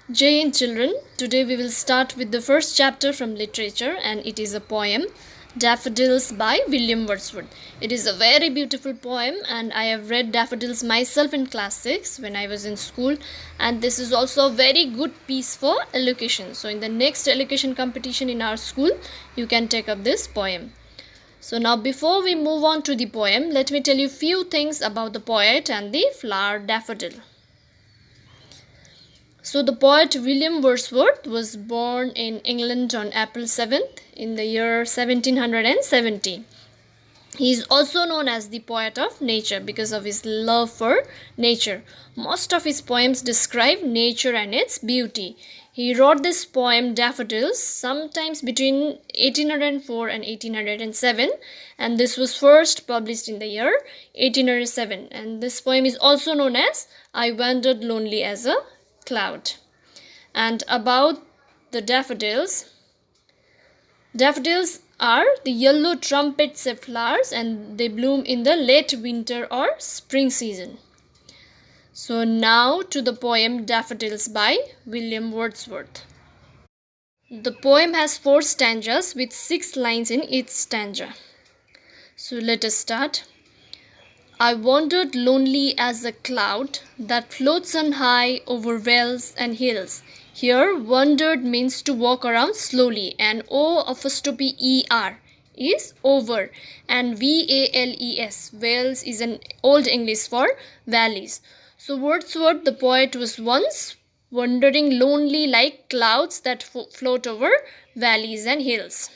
Jai Hind children, today we will start with the first chapter from literature and it is a poem, Daffodils by William Wordsworth. It is a very beautiful poem and I have read Daffodils myself in class 6 when I was in school, and this is also a very good piece for elocution. So in the next elocution competition in our school, you can take up this poem. So now before we move on to the poem, let me tell you few things about the poet and the flower daffodil. So the poet William Wordsworth was born in England on April 7th in the year 1770. He is also known as the poet of nature because of his love for nature. Most of his poems describe nature and its beauty. He wrote this poem Daffodils sometimes between 1804 and 1807, and this was first published in the year 1807, and this poem is also known as I Wandered Lonely as a Cloud. And about the daffodils are the yellow trumpet-shaped flowers and they bloom in the late winter or spring season. So now to the poem Daffodils by William Wordsworth. The poem has 4 stanzas with 6 lines in each stanza. So let us start. I wandered lonely as a cloud that floats on high over vales and hills. Here, wandered means to walk around slowly, and O apostrophe ER is over, and VALES, vales is an old English for valleys. So Wordsworth, the poet, was once wandering lonely like clouds that float over valleys and hills.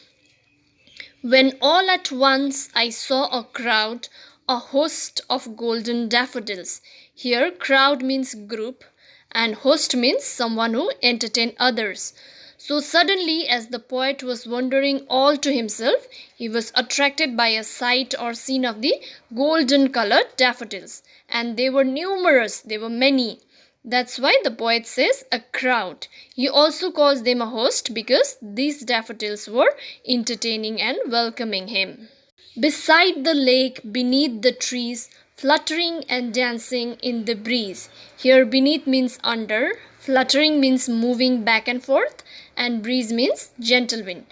When all at once I saw a crowd, a host of golden daffodils. Here, crowd means group and host means someone who entertain others. So suddenly, as the poet was wondering all to himself, he was attracted by a sight or scene of the golden colored daffodils. And they were numerous, they were many. That's why the poet says a crowd. He also calls them a host because these daffodils were entertaining and welcoming him. Beside the lake, beneath the trees, fluttering and dancing in the breeze. Here, beneath means under, fluttering means moving back and forth, and breeze means gentle wind.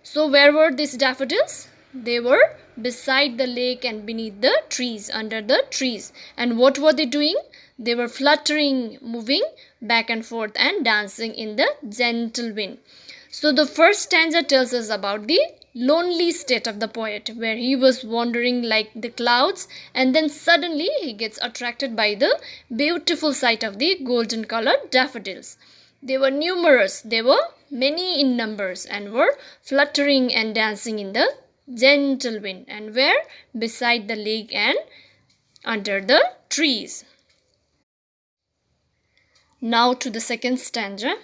So, where were these daffodils? They were beside the lake and beneath the trees, under the trees. And what were they doing? They were fluttering, moving back and forth, and dancing in the gentle wind. So, the first stanza tells us about the lonely state of the poet, where he was wandering like the clouds, and then suddenly he gets attracted by the beautiful sight of the golden colored daffodils. They were numerous, they were many in numbers, and were fluttering and dancing in the gentle wind, and were beside the lake and under the trees. Now to the second stanza.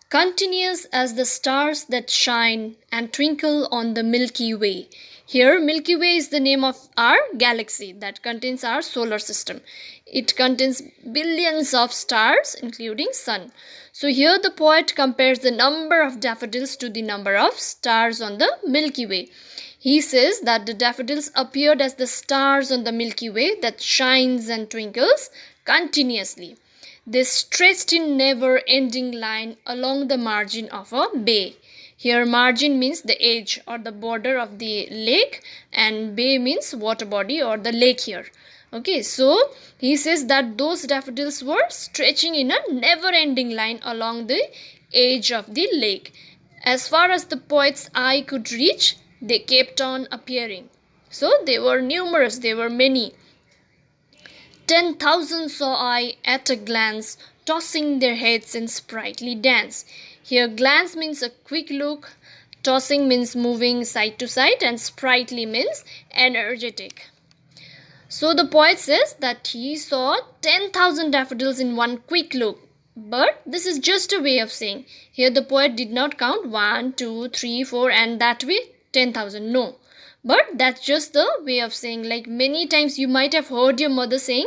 Continuous as the stars that shine and twinkle on the Milky Way. Here, Milky Way is the name of our galaxy that contains our solar system. It contains billions of stars, including sun. So here the poet compares the number of daffodils to the number of stars on the Milky Way. He says that the daffodils appeared as the stars on the Milky Way that shines and twinkles continuously. They stretched in never-ending line along the margin of a bay. Here margin means the edge or the border of the lake, and bay means water body or the lake here. Okay, so he says that those daffodils were stretching in a never-ending line along the edge of the lake. As far as the poet's eye could reach, they kept on appearing. So they were numerous, they were many. 10,000 saw I at a glance, tossing their heads in sprightly dance. Here glance means a quick look, tossing means moving side to side, and sprightly means energetic. So the poet says that he saw 10,000 daffodils in one quick look. But this is just a way of saying. Here the poet did not count 1, 2, 3, 4 and that way 10,000. No. But that's just the way of saying. Like many times you might have heard your mother saying,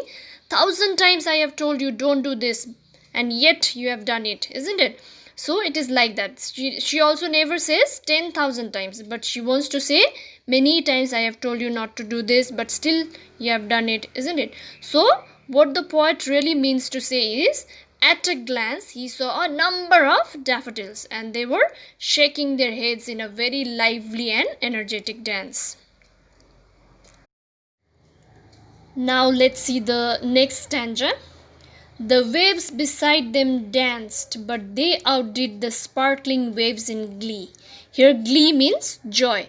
1,000 times I have told you don't do this, and yet you have done it, isn't it? So it is like that. She also never says 10,000 times, but she wants to say many times I have told you not to do this, but still you have done it, isn't it? So what the poet really means to say is, at a glance he saw a number of daffodils, and they were shaking their heads in a very lively and energetic dance. Now let's see the next stanza. The waves beside them danced, but they outdid the sparkling waves in glee. Here, glee means joy.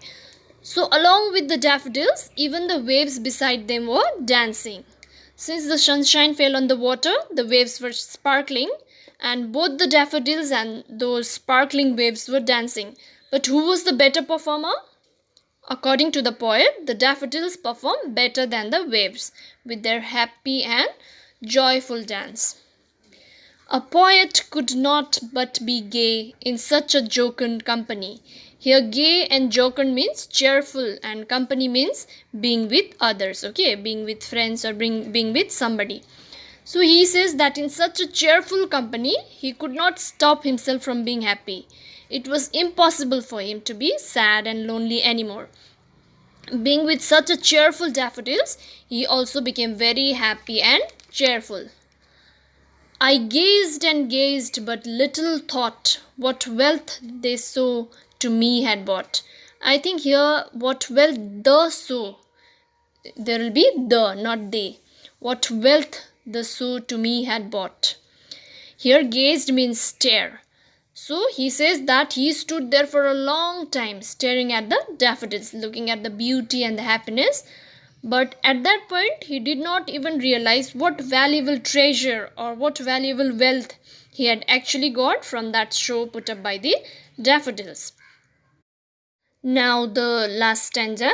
So, along with the daffodils, even the waves beside them were dancing. Since the sunshine fell on the water, the waves were sparkling, and both the daffodils and those sparkling waves were dancing. But who was the better performer? According to the poet, the daffodils perform better than the waves with their happy and joyful dance. A poet could not but be gay in such a jocund company. Here, gay and jocund means cheerful, and company means being with others, okay, being with friends or being with somebody. So he says that in such a cheerful company, he could not stop himself from being happy. It was impossible for him to be sad and lonely anymore. Being with such a cheerful daffodils, he also became very happy and cheerful. I gazed and gazed, but little thought what wealth they so to me had brought. I think here what wealth the so, there will be the, not they. What wealth the so to me had brought. Here gazed means stare. So he says that he stood there for a long time staring at the daffodils, looking at the beauty and the happiness. But at that point, he did not even realize what valuable treasure or what valuable wealth he had actually got from that show put up by the daffodils. Now, the last stanza.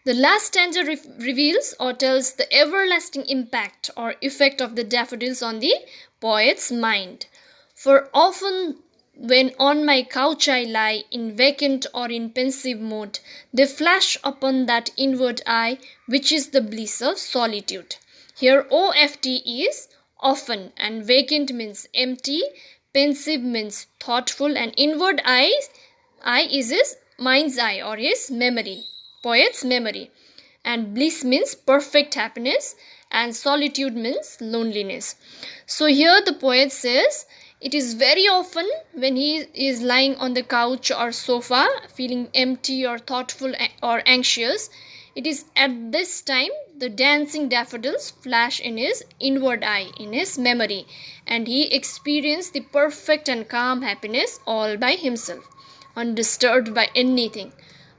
The last stanza reveals or tells the everlasting impact or effect of the daffodils on the poet's mind. For often when on my couch I lie, in vacant or in pensive mood, they flash upon that inward eye, which is the bliss of solitude. Here OFT is often, and vacant means empty, pensive means thoughtful, and inward eye is his mind's eye or his memory, poet's memory. And bliss means perfect happiness, and solitude means loneliness. So here the poet says, it is very often when he is lying on the couch or sofa, feeling empty or thoughtful or anxious, it is at this time the dancing daffodils flash in his inward eye, in his memory, and he experienced the perfect and calm happiness all by himself, undisturbed by anything.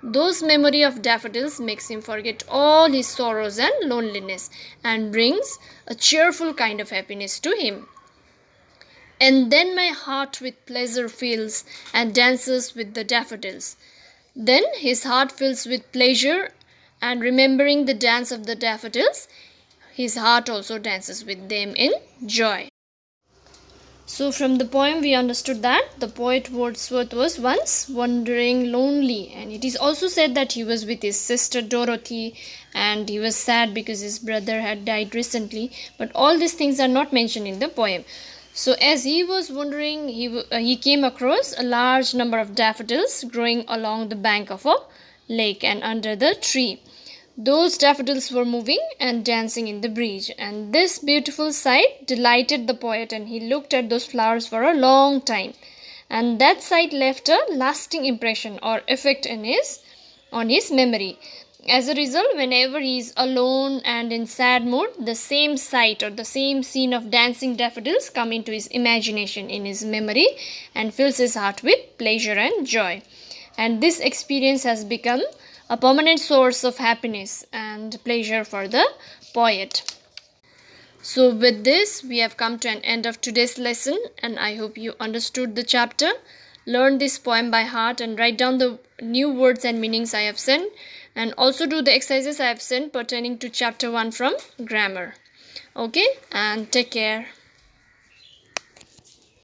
Those memory of daffodils makes him forget all his sorrows and loneliness and brings a cheerful kind of happiness to him. And then my heart with pleasure fills and dances with the daffodils. Then his heart fills with pleasure, and remembering the dance of the daffodils, his heart also dances with them in joy. So from the poem we understood that the poet Wordsworth was once wandering lonely, and it is also said that he was with his sister Dorothy and he was sad because his brother had died recently, but all these things are not mentioned in the poem. So as he was wandering, he came across a large number of daffodils growing along the bank of a lake and under the tree. Those daffodils were moving and dancing in the breeze, and this beautiful sight delighted the poet, and he looked at those flowers for a long time, and that sight left a lasting impression or effect on his memory. As a result, whenever he is alone and in sad mood, the same sight or the same scene of dancing daffodils come into his imagination, in his memory, and fills his heart with pleasure and joy. And this experience has become a permanent source of happiness and pleasure for the poet. So with this, we have come to an end of today's lesson, and I hope you understood the chapter. Learn this poem by heart and write down the new words and meanings I have sent, and also do the exercises I have sent pertaining to chapter 1 from grammar. Okay, and take care.